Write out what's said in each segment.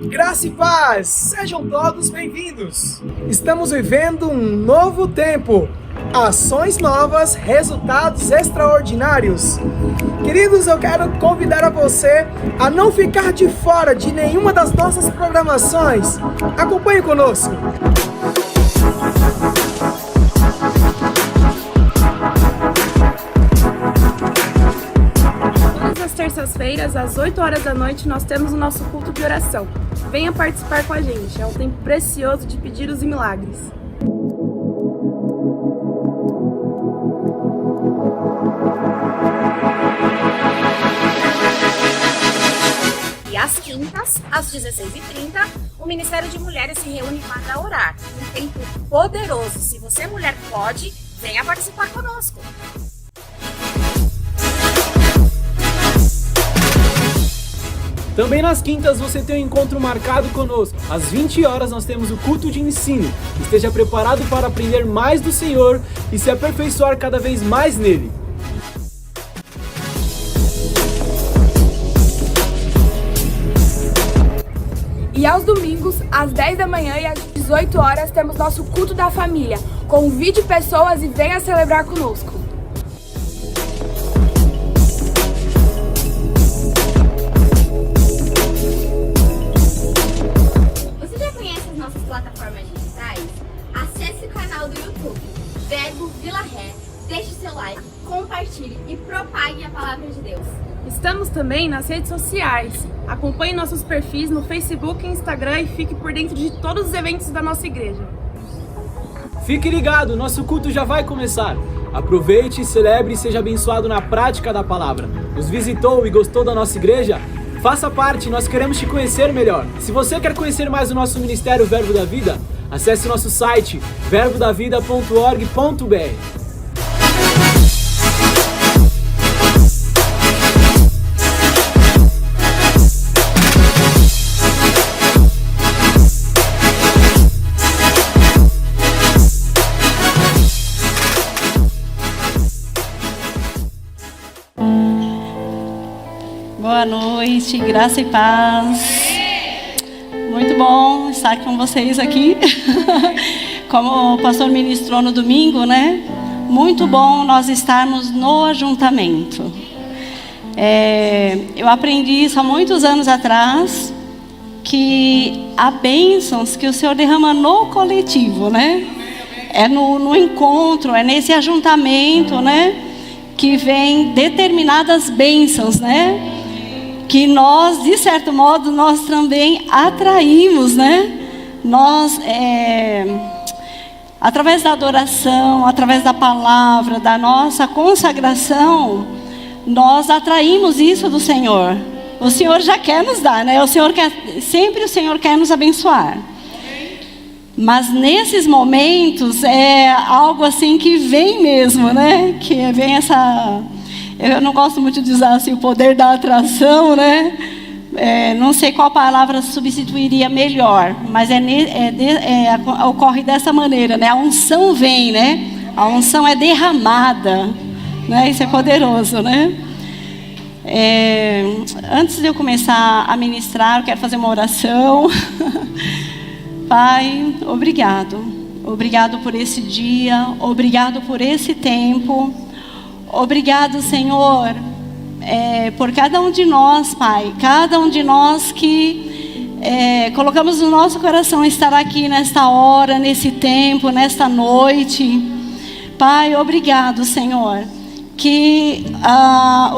Graça e paz, sejam todos bem-vindos. Estamos vivendo um novo tempo, ações novas, resultados extraordinários. Queridos, eu quero convidar a você a não ficar de fora de nenhuma das nossas programações. Acompanhe conosco. Terças-feiras, às 8 horas da noite, nós temos o nosso culto de oração. Venha participar com a gente, é um tempo precioso de pedidos e milagres. E às quintas, às 16h30, o Ministério de Mulheres se reúne para orar. Um tempo poderoso. Se você, mulher, pode, venha participar conosco. Também nas quintas você tem um encontro marcado conosco. Às 20 horas nós temos o culto de ensino. Esteja preparado para aprender mais do Senhor e se aperfeiçoar cada vez mais nele. E aos domingos, às 10 da manhã e às 18 horas, temos nosso culto da família. Convide pessoas e venha celebrar conosco. Plataformas digitais, acesse o canal do YouTube Verbo Vila Ré, deixe seu like, compartilhe e propague a palavra de Deus. Estamos também nas redes sociais. Acompanhe nossos perfis no Facebook e Instagram e fique por dentro de todos os eventos da nossa igreja. Fique ligado, nosso culto já vai começar. Aproveite, celebre e seja abençoado na prática da palavra. Nos visitou e gostou da nossa igreja? Faça parte, nós queremos te conhecer melhor. Se você quer conhecer mais o nosso ministério Verbo da Vida, acesse nosso site verbodavida.org.br. Boa noite, graça e paz. Muito bom estar com vocês aqui. Como o pastor ministrou no domingo, né? Muito bom nós estarmos no ajuntamento. Eu aprendi isso há muitos anos atrás, que há bênçãos que o Senhor derrama no coletivo, né? É no encontro, é nesse ajuntamento, né? Que vem determinadas bênçãos, né? Que nós, de certo modo, nós também atraímos, né? Nós, através da adoração, através da palavra, da nossa consagração, nós atraímos isso do Senhor. O Senhor já quer nos dar, né? Sempre o Senhor quer nos abençoar. Mas nesses momentos é algo assim que vem mesmo, né? Que vem essa... Eu não gosto muito de usar assim, o poder da atração, né? Não sei qual palavra substituiria melhor, mas ocorre dessa maneira, né? A unção vem, né? A unção é derramada, né? Isso é poderoso, né? Antes de eu começar a ministrar, eu quero fazer uma oração. Pai, obrigado. Obrigado por esse dia, obrigado por esse tempo. Obrigado, Senhor, por cada um de nós, Pai. Cada um de nós que colocamos no nosso coração estar aqui nesta hora, nesse tempo, nesta noite. Pai, obrigado, Senhor. Que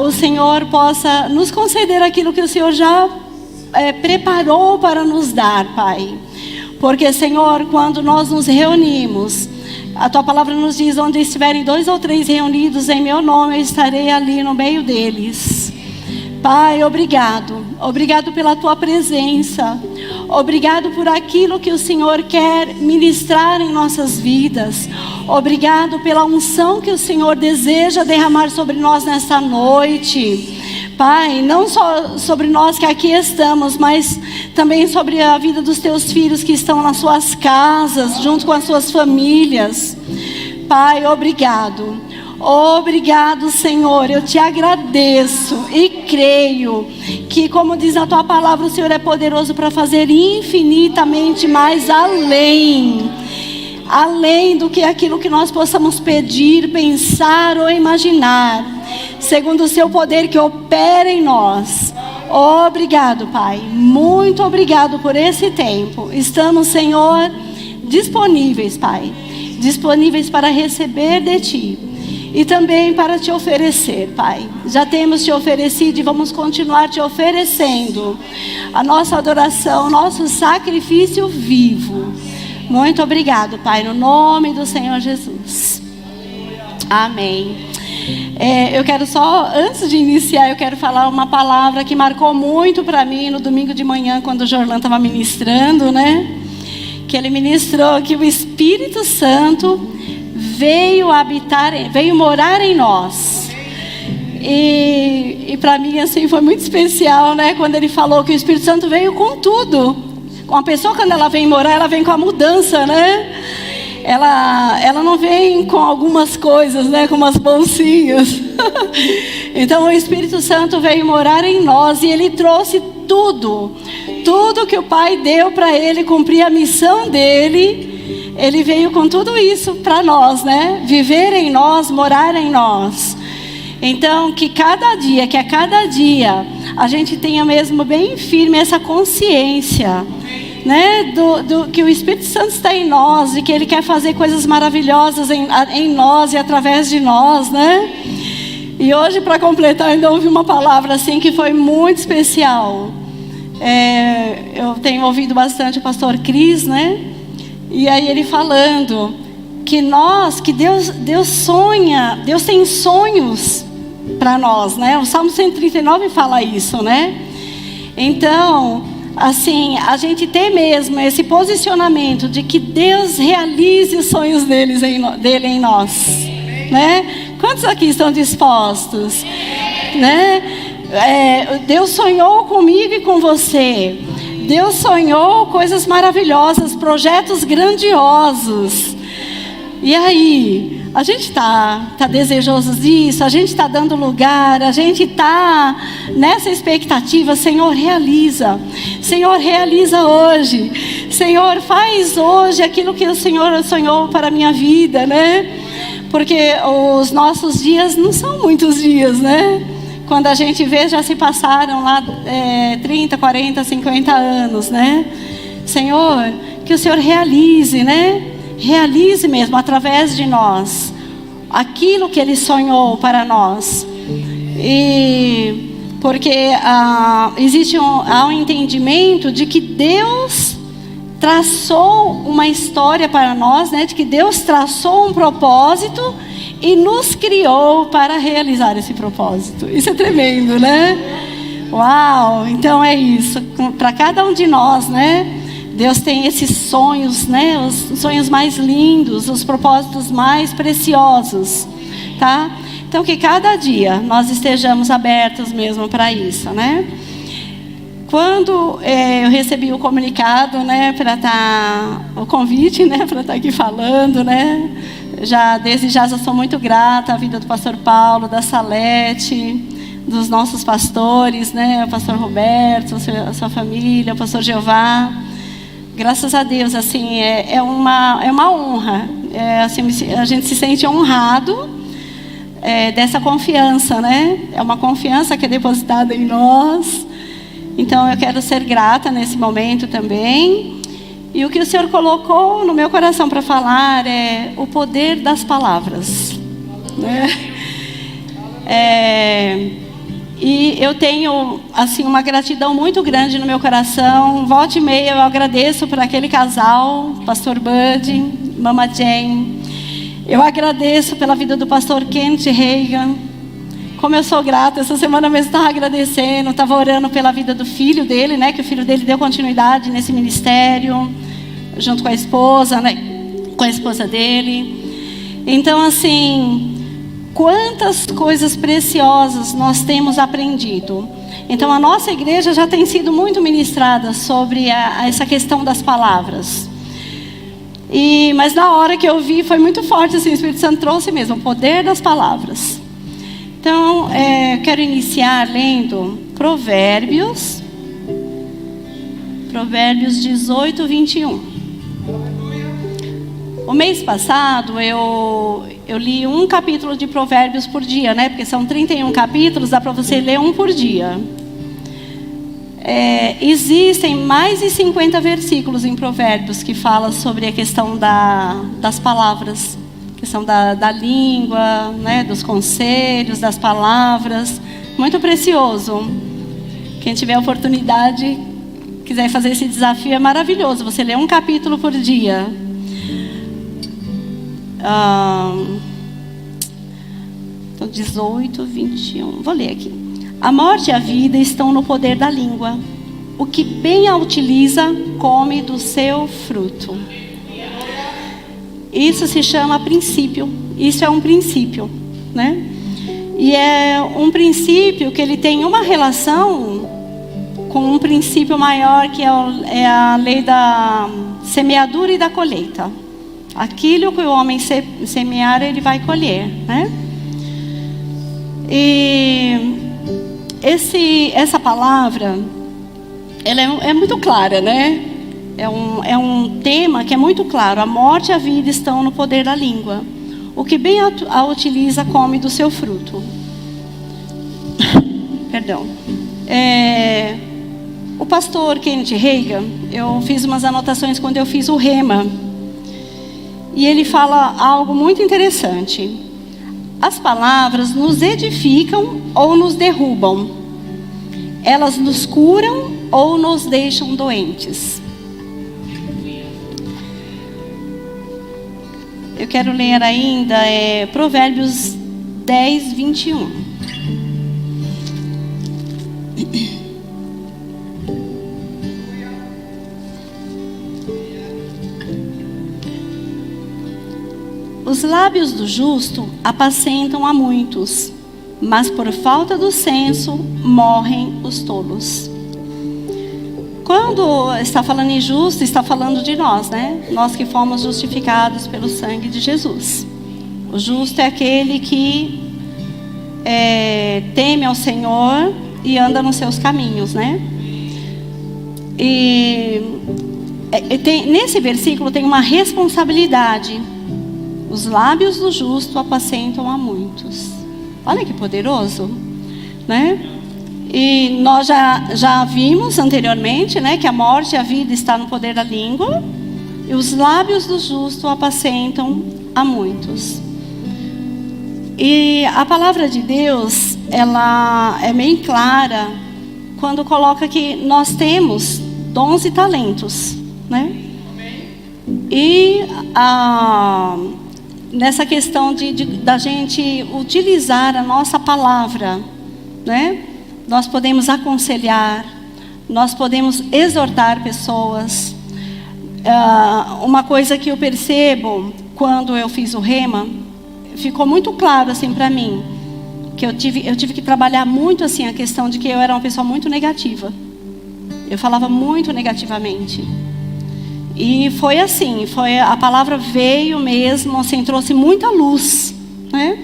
o Senhor possa nos conceder aquilo que o Senhor já preparou para nos dar, Pai. Porque, Senhor, quando nós nos reunimos... A Tua palavra nos diz, onde estiverem 2 ou 3 reunidos em meu nome, eu estarei ali no meio deles. Pai, obrigado. Obrigado pela Tua presença. Obrigado por aquilo que o Senhor quer ministrar em nossas vidas. Obrigado pela unção que o Senhor deseja derramar sobre nós nesta noite. Pai, não só sobre nós que aqui estamos, mas também sobre a vida dos Teus filhos que estão nas suas casas, junto com as suas famílias. Pai, obrigado. Obrigado, Senhor. Eu te agradeço e creio que, como diz a tua palavra, o Senhor é poderoso para fazer infinitamente mais além do que aquilo que nós possamos pedir, pensar ou imaginar, segundo o seu poder que opera em nós. Obrigado, Pai. Muito obrigado por esse tempo. Estamos, Senhor, disponíveis, Pai. Disponíveis para receber de Ti. E também para Te oferecer, Pai. Já temos Te oferecido e vamos continuar Te oferecendo a nossa adoração, nosso sacrifício vivo. Muito obrigado, Pai, no nome do Senhor Jesus. Amém. Eu quero só, antes de iniciar, eu quero falar uma palavra que marcou muito para mim no domingo de manhã, quando o Jorlan estava ministrando, né? Que ele ministrou que o Espírito Santo veio morar em nós. E para mim, assim, foi muito especial, né? Quando ele falou que o Espírito Santo veio com tudo. Uma pessoa, quando ela vem morar, ela vem com a mudança, né? Ela não vem com algumas coisas, né? Com umas bolsinhas. Então o Espírito Santo veio morar em nós e Ele trouxe tudo que o Pai deu para Ele cumprir a missão dEle. Ele veio com tudo isso para nós, né? Viver em nós, morar em nós. Então que a cada dia a gente tenha mesmo bem firme essa consciência, né, do que o Espírito Santo está em nós e que Ele quer fazer coisas maravilhosas em nós e através de nós, né? E hoje, para completar, ainda ouvi uma palavra assim que foi muito especial. Eu tenho ouvido bastante o pastor Cris, né? E aí ele falando que Deus sonha, Deus tem sonhos para nós, né? O Salmo 139 fala isso, né? Então, assim, a gente ter mesmo esse posicionamento de que Deus realize os sonhos dele em nós, né? Quantos aqui estão dispostos, né? Deus sonhou comigo e com você. Deus sonhou coisas maravilhosas, projetos grandiosos. E aí, a gente está desejoso disso, a gente está dando lugar, a gente está nessa expectativa. Senhor, realiza hoje. Senhor, faz hoje aquilo que o Senhor sonhou para a minha vida, né? Porque os nossos dias não são muitos dias, né? Quando a gente vê, já se passaram lá 30, 40, 50 anos, né? Senhor, que o Senhor realize, né? Realize mesmo através de nós aquilo que Ele sonhou para nós. E porque há um entendimento de que Deus traçou uma história para nós, né? De que Deus traçou um propósito e nos criou para realizar esse propósito. Isso é tremendo, né? Uau! Então é isso. Para cada um de nós, né? Deus tem esses sonhos, né? Os sonhos mais lindos, os propósitos mais preciosos, tá? Então que cada dia nós estejamos abertos mesmo para isso, né? Quando eu recebi o comunicado, né, o convite, né, para estar aqui falando, né? Desde já sou muito grata à vida do pastor Paulo, da Salete, dos nossos pastores, né? O pastor Roberto, a sua família, o pastor Jeová. Graças a Deus, assim, é uma honra. Assim, a gente se sente honrado dessa confiança, né? É uma confiança que é depositada em nós. Então, eu quero ser grata nesse momento também. E o que o Senhor colocou no meu coração para falar é o poder das palavras, né? E eu tenho, assim, uma gratidão muito grande no meu coração. Volta e meia eu agradeço por aquele casal, Pastor Bud, Mama Jane. Eu agradeço pela vida do pastor Kent Reagan. Como eu sou grata, essa semana mesmo estava agradecendo, estava orando pela vida do filho dele, né? Que o filho dele deu continuidade nesse ministério, junto com a esposa, né? Com a esposa dele. Então, assim, quantas coisas preciosas nós temos aprendido. Então, a nossa igreja já tem sido muito ministrada sobre essa questão das palavras. Mas na hora que eu vi, foi muito forte, assim, o Espírito Santo trouxe mesmo, o poder das palavras. Então, quero iniciar lendo Provérbios 18, 21. O mês passado, eu li um capítulo de Provérbios por dia, né? Porque são 31 capítulos, dá para você ler um por dia. Existem mais de 50 versículos em Provérbios que falam sobre a questão das palavras, questão da língua, né, dos conselhos, das palavras. Muito precioso. Quem tiver a oportunidade, quiser fazer esse desafio, é maravilhoso. Você lê um capítulo por dia. Então, 18, 21. Vou ler aqui. A morte e a vida estão no poder da língua. O que bem a utiliza, come do seu fruto. Isso se chama princípio. Isso é um princípio, né? E é um princípio que ele tem uma relação com um princípio maior, que é a lei da semeadura e da colheita. Aquilo que o homem semear, ele vai colher, né? E essa palavra, ela é muito clara, né? É um tema que é muito claro. A morte e a vida estão no poder da língua. O que bem a utiliza, come do seu fruto. Perdão. O pastor Kenneth Reagan, eu fiz umas anotações quando eu fiz o Rema. E ele fala algo muito interessante. As palavras nos edificam ou nos derrubam. Elas nos curam ou nos deixam doentes. Eu quero ler ainda Provérbios 10, 21. Os lábios do justo apacentam a muitos, mas por falta do senso morrem os tolos. Quando está falando em justo, está falando de nós, né? Nós que fomos justificados pelo sangue de Jesus. O justo é aquele que teme ao Senhor e anda nos seus caminhos, né? Nesse versículo tem uma responsabilidade. Os lábios do justo apacentam a muitos. Olha que poderoso, né? E nós já vimos anteriormente, né, que a morte e a vida está no poder da língua. E os lábios do justo apacentam a muitos. E a palavra de Deus, ela é bem clara quando coloca que nós temos dons e talentos, né? E nessa questão da gente utilizar a nossa palavra, né? Nós podemos aconselhar, nós podemos exortar pessoas. Uma coisa que eu percebo quando eu fiz o Rema, ficou muito claro assim para mim, que eu tive que trabalhar muito assim a questão de que eu era uma pessoa muito negativa. Eu falava muito negativamente. E foi assim, a palavra veio mesmo, assim, trouxe muita luz, né?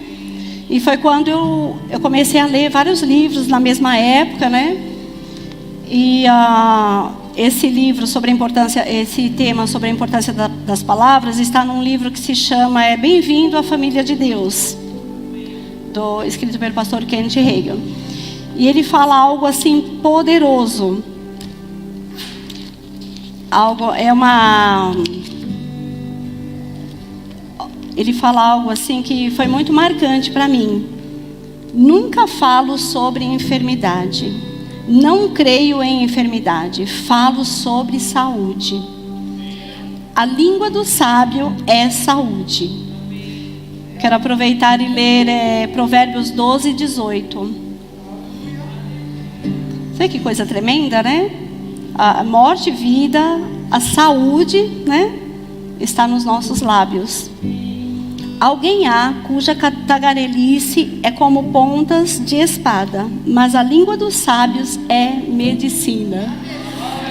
E foi quando eu comecei a ler vários livros na mesma época, né? E esse livro sobre a importância, esse tema sobre a importância das palavras está num livro que se chama Bem-vindo à Família de Deus, escrito pelo pastor Kenneth Reagan. E ele fala algo assim poderoso. Ele fala algo assim que foi muito marcante para mim. Nunca falo sobre enfermidade. Não creio em enfermidade. Falo sobre saúde. A língua do sábio é saúde. Quero aproveitar e ler Provérbios 12, 18. Sabe que coisa tremenda, né? A morte e vida, a saúde, né? Está nos nossos lábios. Alguém há cuja tagarelice é como pontas de espada, mas a língua dos sábios é medicina.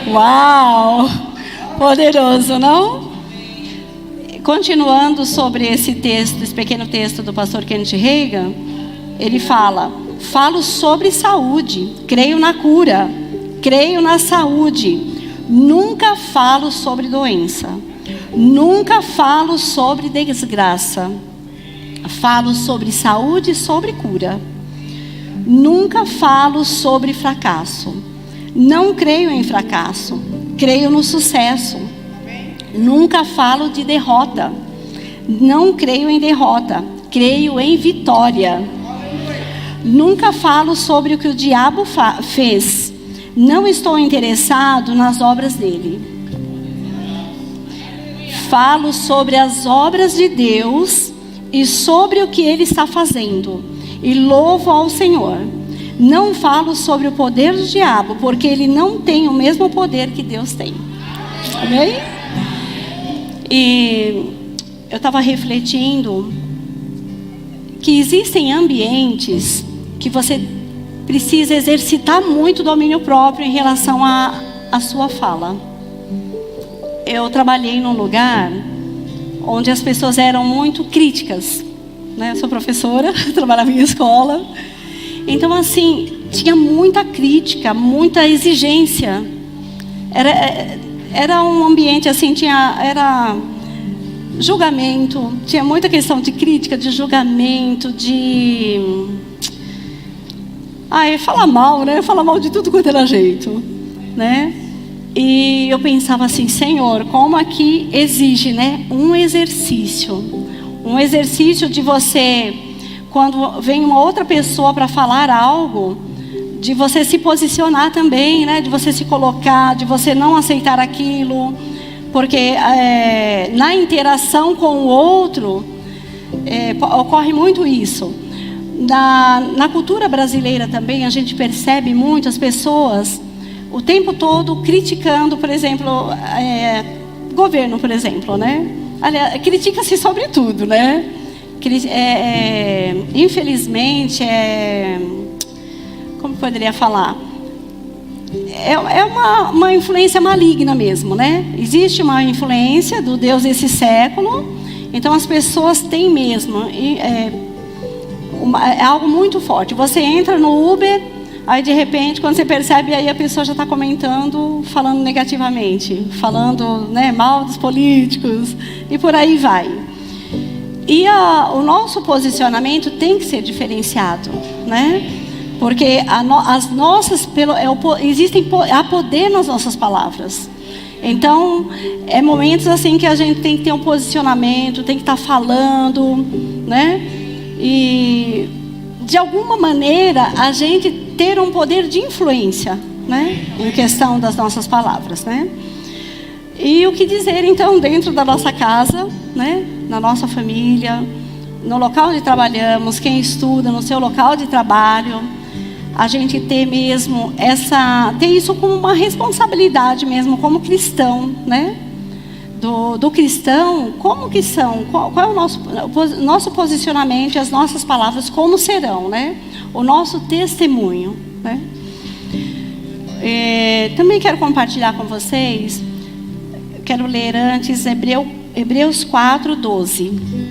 Uau! Poderoso, não? continuando sobre esse texto, esse pequeno texto do pastor Kenneth Reagan, ele fala: falo sobre saúde, creio na cura, creio na saúde, nunca falo sobre doença, nunca falo sobre desgraça, falo sobre saúde e sobre cura, nunca falo sobre fracasso, não creio em fracasso, creio no sucesso, nunca falo de derrota, não creio em derrota, creio em vitória, nunca falo sobre o que o diabo fez, não estou interessado nas obras dele, falo sobre as obras de Deus e sobre o que ele está fazendo, e louvo ao Senhor. Não falo sobre o poder do diabo, porque ele não tem o mesmo poder que Deus tem. Amém? E eu estava refletindo que existem ambientes que você precisa exercitar muito o domínio próprio em relação à sua fala. Eu trabalhei num lugar onde as pessoas eram muito críticas, né? Eu sou professora, trabalhava em escola. Então, assim, tinha muita crítica, muita exigência. Era um ambiente assim, era julgamento, tinha muita questão de crítica, de julgamento, de... falar mal, né? Falar mal de tudo quanto era jeito, né? E eu pensava assim: Senhor, como aqui exige, né, um exercício de você, quando vem uma outra pessoa para falar algo, de você se posicionar também, né, de você se colocar, de você não aceitar aquilo, porque na interação com o outro ocorre muito isso. Na cultura brasileira também a gente percebe muito as pessoas o tempo todo criticando, por exemplo, governo, por exemplo, né? Aliás, critica-se sobre tudo, né? Infelizmente, como poderia falar? É uma influência maligna mesmo, né? Existe uma influência do Deus desse século, então as pessoas têm mesmo, é algo muito forte. Você entra no Uber, aí de repente, quando você percebe, aí a pessoa já está comentando, falando negativamente, falando, né, mal dos políticos, e por aí vai. E o nosso posicionamento tem que ser diferenciado, né? Porque as nossas, há poder nas nossas palavras. Então, momentos assim que a gente tem que ter um posicionamento, tem que estar falando, né? E de alguma maneira a gente ter um poder de influência, né, em questão das nossas palavras, né? E o que dizer então dentro da nossa casa, né, na nossa família, no local onde trabalhamos, quem estuda no seu local de trabalho, a gente ter mesmo ter isso como uma responsabilidade mesmo como cristão, né? Do cristão, como que são, qual é o nosso posicionamento e as nossas palavras, como serão, né? O nosso testemunho, né? Também quero compartilhar com vocês, quero ler antes Hebreus 4:12.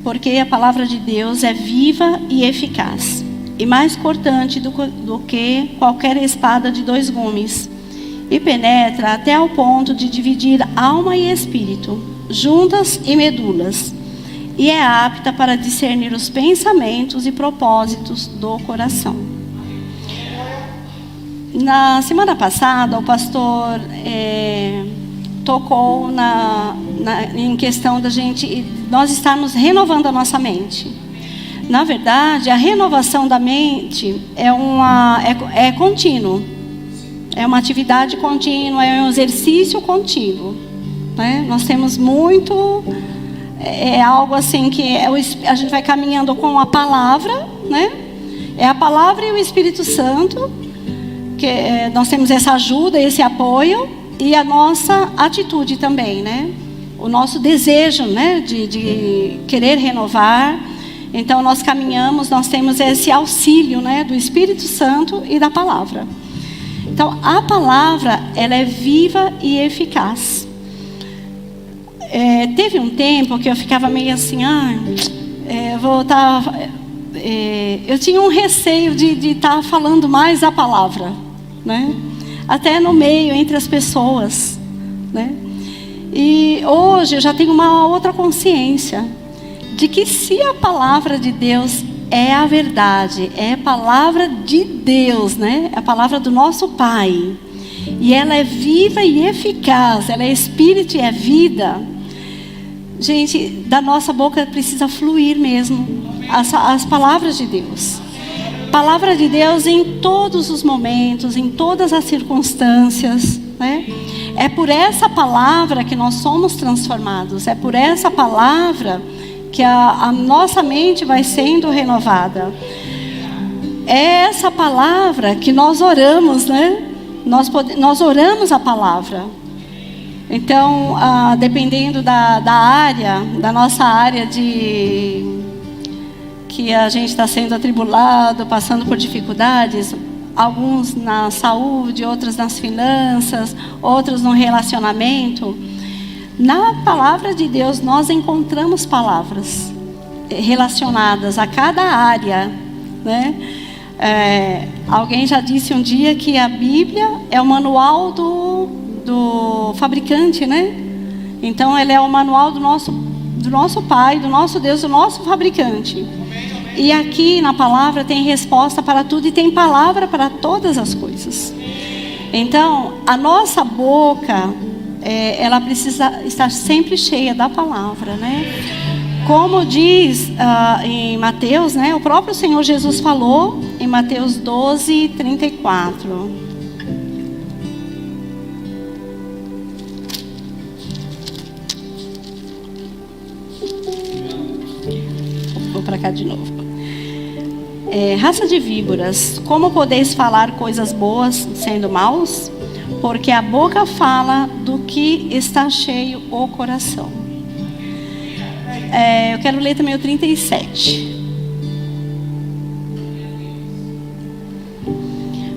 Porque a palavra de Deus é viva e eficaz, e mais cortante do que qualquer espada de 2 gumes, e penetra até ao ponto de dividir alma e espírito, juntas e medulas, e é apta para discernir os pensamentos e propósitos do coração. Na semana passada, o pastor tocou em questão nós estarmos renovando a nossa mente. Na verdade, a renovação da mente é contínuo. É uma atividade contínua, é um exercício contínuo, né? Nós temos muito... É algo assim que a gente vai caminhando com a palavra, né? É a palavra e o Espírito Santo, que nós temos essa ajuda, esse apoio, e a nossa atitude também, né? O nosso desejo, né? De querer renovar, Então nós caminhamos, nós temos esse auxílio, né, do Espírito Santo e da palavra. Então a palavra, ela é viva e eficaz. Teve um tempo que eu ficava meio assim, eu tinha um receio de estar falando mais a palavra, né? Até no meio, entre as pessoas, né? E hoje eu já tenho uma outra consciência de que se a palavra de Deus é a verdade, é a palavra de Deus, né? É a palavra do nosso Pai, e ela é viva e eficaz, ela é espírito e é vida. Gente, da nossa boca precisa fluir mesmo as palavras de Deus. Palavra de Deus em todos os momentos, em todas as circunstâncias, né? É por essa palavra que nós somos transformados. É por essa palavra que a nossa mente vai sendo renovada. É essa palavra que nós oramos, né? Nós oramos a palavra. Então, dependendo da área, da nossa área que a gente está sendo atribulado, passando por dificuldades, alguns na saúde, outros nas finanças, outros no relacionamento. Na palavra de Deus nós encontramos palavras relacionadas a cada área, né? Alguém já disse um dia que a Bíblia é o manual do fabricante, né? Então ela é o manual do nosso Pai, do nosso Deus, do nosso fabricante. E aqui na palavra tem resposta para tudo e tem palavra para todas as coisas. Então a nossa boca, ela precisa estar sempre cheia da palavra, né? Como diz em Mateus, né? O próprio Senhor Jesus falou em Mateus 12:34. Vou para cá de novo. Raça de víboras, como podeis falar coisas boas sendo maus? Porque a boca fala do que está cheio o coração. Eu quero ler também o 37.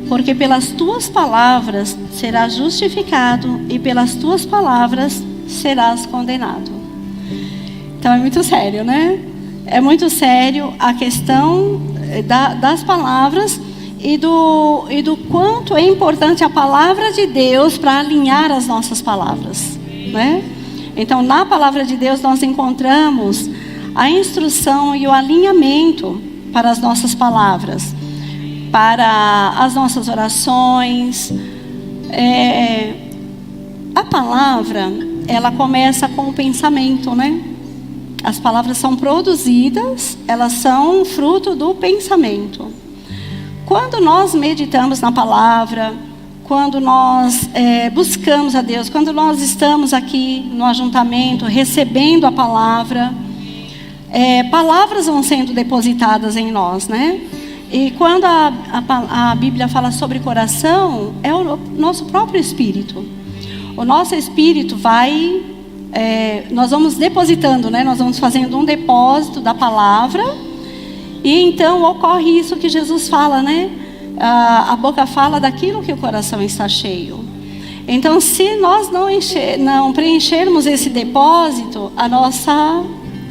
Porque pelas tuas palavras serás justificado e pelas tuas palavras serás condenado. Então é muito sério, né? É muito sério a questão das palavras e do quanto é importante a palavra de Deus para alinhar as nossas palavras, né? Então, na palavra de Deus nós encontramos a instrução e o alinhamento para as nossas palavras, para as nossas orações. A palavra, ela começa com o pensamento, né? As palavras são produzidas, elas são fruto do pensamento. Quando nós meditamos na palavra, quando nós buscamos a Deus, quando nós estamos aqui no ajuntamento, recebendo a palavra, palavras vão sendo depositadas em nós, né? E quando a Bíblia fala sobre coração, é o nosso próprio espírito. O nosso espírito nós vamos depositando, né? Nós vamos fazendo um depósito da palavra. E então ocorre isso que Jesus fala, né? A boca fala daquilo que o coração está cheio. Então, se nós não preenchermos esse depósito, a nossa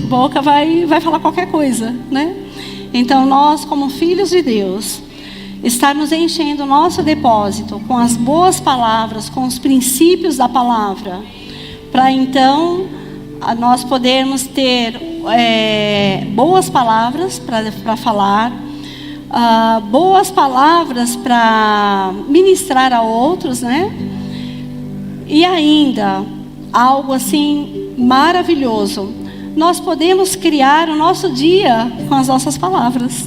boca vai falar qualquer coisa, né? Então, nós, como filhos de Deus, estarmos enchendo o nosso depósito com as boas palavras, com os princípios da palavra, para então nós podermos ter boas palavras para falar, boas palavras para ministrar a outros, né? E ainda algo assim maravilhoso, nós podemos criar o nosso dia com as nossas palavras,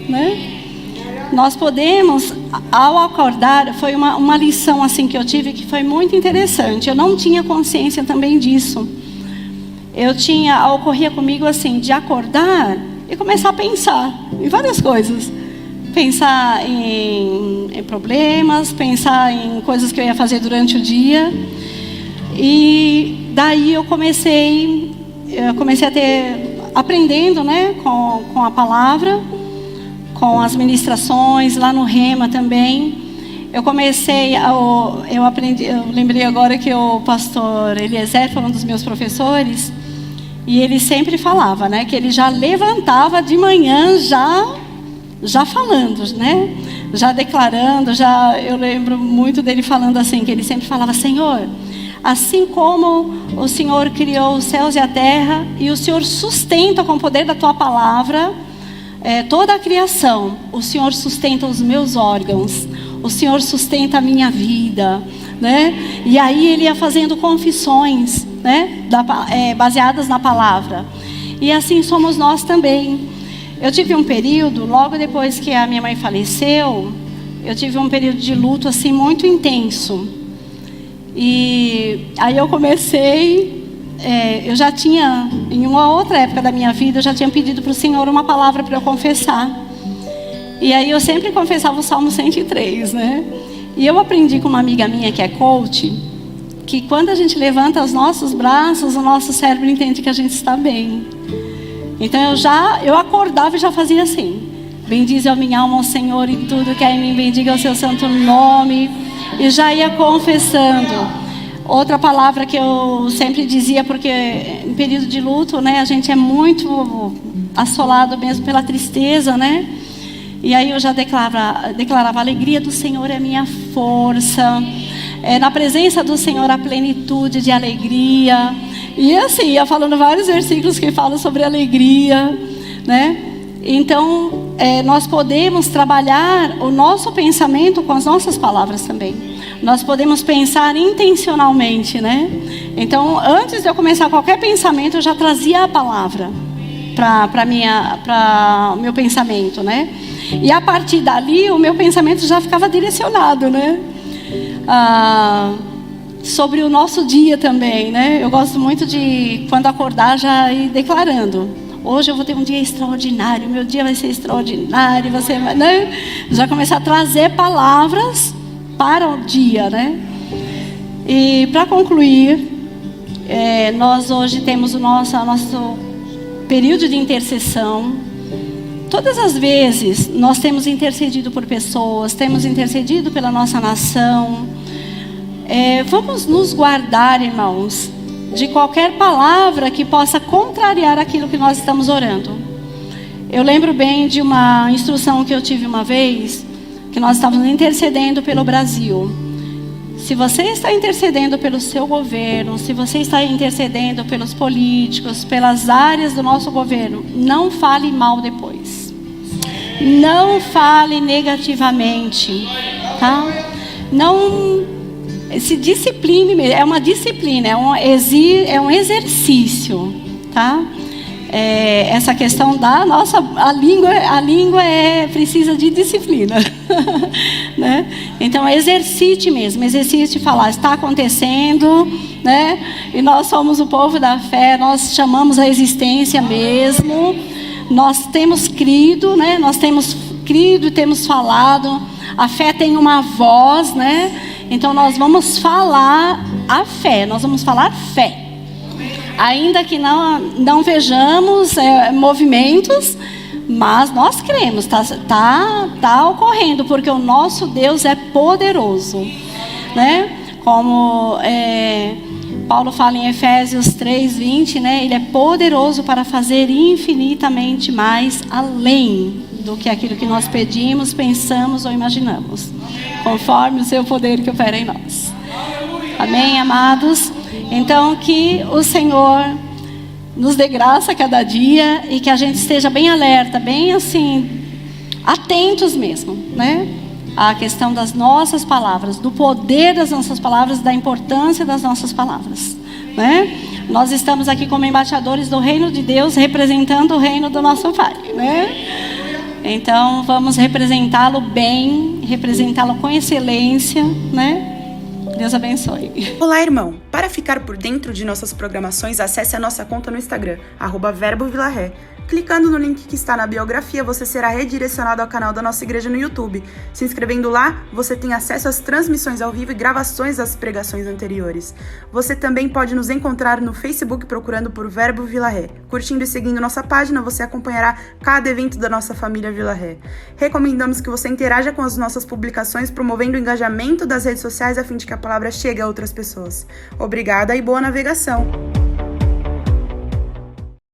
né? Nós podemos, ao acordar, foi uma lição assim que eu tive que foi muito interessante. Eu não tinha consciência também disso. Ocorria comigo assim, de acordar e começar a pensar em várias coisas. Pensar em problemas, pensar em coisas que eu ia fazer durante o dia. E daí eu comecei a ter aprendendo, né, com a palavra, com as ministrações, lá no Rema também. Eu lembrei agora que o pastor Eliezer foi um dos meus professores, e ele sempre falava, né, que ele já levantava de manhã já falando, né, já declarando, eu lembro muito dele falando assim, que ele sempre falava: Senhor, assim como o Senhor criou os céus e a terra, e o Senhor sustenta com o poder da tua palavra toda a criação, o Senhor sustenta os meus órgãos, o Senhor sustenta a minha vida, né? E aí ele ia fazendo confissões, né, baseadas na palavra. E assim somos nós também. Eu tive um período, logo depois que a minha mãe faleceu, eu tive um período de luto assim muito intenso. E aí eu comecei, eu já tinha, em uma outra época da minha vida, eu já tinha pedido para o Senhor uma palavra para eu confessar. E aí eu sempre confessava o Salmo 103, né? E eu aprendi com uma amiga minha que é coach, que quando a gente levanta os nossos braços, o nosso cérebro entende que a gente está bem. Então eu acordava e já fazia assim: bendize a minha alma ao Senhor e tudo que há em mim, bendiga o seu santo nome. E já ia confessando. Outra palavra que eu sempre dizia, porque em período de luto, né, a gente é muito assolado mesmo pela tristeza, né? E aí eu já declarava: a alegria do Senhor é minha força. Na presença do Senhor a plenitude de alegria. E assim, ia falando vários versículos que falam sobre alegria, né? Então, nós podemos trabalhar o nosso pensamento com as nossas palavras também. Nós podemos pensar intencionalmente, né? Então, antes de eu começar qualquer pensamento, eu já trazia a palavra para o meu pensamento, né? E a partir dali, o meu pensamento já ficava direcionado, né? Sobre o nosso dia também, né? Eu gosto muito de, quando acordar, já ir declarando: hoje eu vou ter um dia extraordinário, meu dia vai ser extraordinário, né? Já começar a trazer palavras para o dia, né? E para concluir, nós hoje temos o nosso período de intercessão. Todas as vezes nós temos intercedido por pessoas, temos intercedido pela nossa nação. Vamos nos guardar, irmãos, de qualquer palavra que possa contrariar aquilo que nós estamos orando. Eu lembro bem de uma instrução que eu tive uma vez, que nós estávamos intercedendo pelo Brasil. Se você está intercedendo pelo seu governo, se você está intercedendo pelos políticos, pelas áreas do nosso governo, não fale mal depois. Não fale negativamente, tá? Não se discipline mesmo. É uma disciplina, é um exercício, tá? Essa questão da nossa a língua precisa de disciplina, né? Então exercite mesmo, exercite falar, está acontecendo, né? E nós somos o povo da fé, nós chamamos a existência mesmo, nós temos crido, né? Nós temos crido e temos falado, a fé tem uma voz, né? Então nós vamos falar a fé, nós vamos falar fé. Ainda que não vejamos movimentos, mas nós cremos, tá ocorrendo, porque o nosso Deus é poderoso, né? Como Paulo fala em Efésios 3:20, né? Ele é poderoso para fazer infinitamente mais além do que aquilo que nós pedimos, pensamos ou imaginamos, conforme o seu poder que opera em nós. Amém, amados? Então, que o Senhor nos dê graça a cada dia e que a gente esteja bem alerta, bem assim, atentos mesmo, né? À questão das nossas palavras, do poder das nossas palavras, da importância das nossas palavras, né? Nós estamos aqui como embaixadores do reino de Deus, representando o reino do nosso Pai, né? Então, vamos representá-lo bem, representá-lo com excelência, né? Deus abençoe. Olá, irmão. Para ficar por dentro de nossas programações, acesse a nossa conta no Instagram, @verbovilaré. Clicando no link que está na biografia, você será redirecionado ao canal da nossa igreja no YouTube. Se inscrevendo lá, você tem acesso às transmissões ao vivo e gravações das pregações anteriores. Você também pode nos encontrar no Facebook procurando por Verbo Vila Ré. Curtindo e seguindo nossa página, você acompanhará cada evento da nossa família Vila Ré. Recomendamos que você interaja com as nossas publicações, promovendo o engajamento das redes sociais a fim de que a palavra chegue a outras pessoas. Obrigada e boa navegação!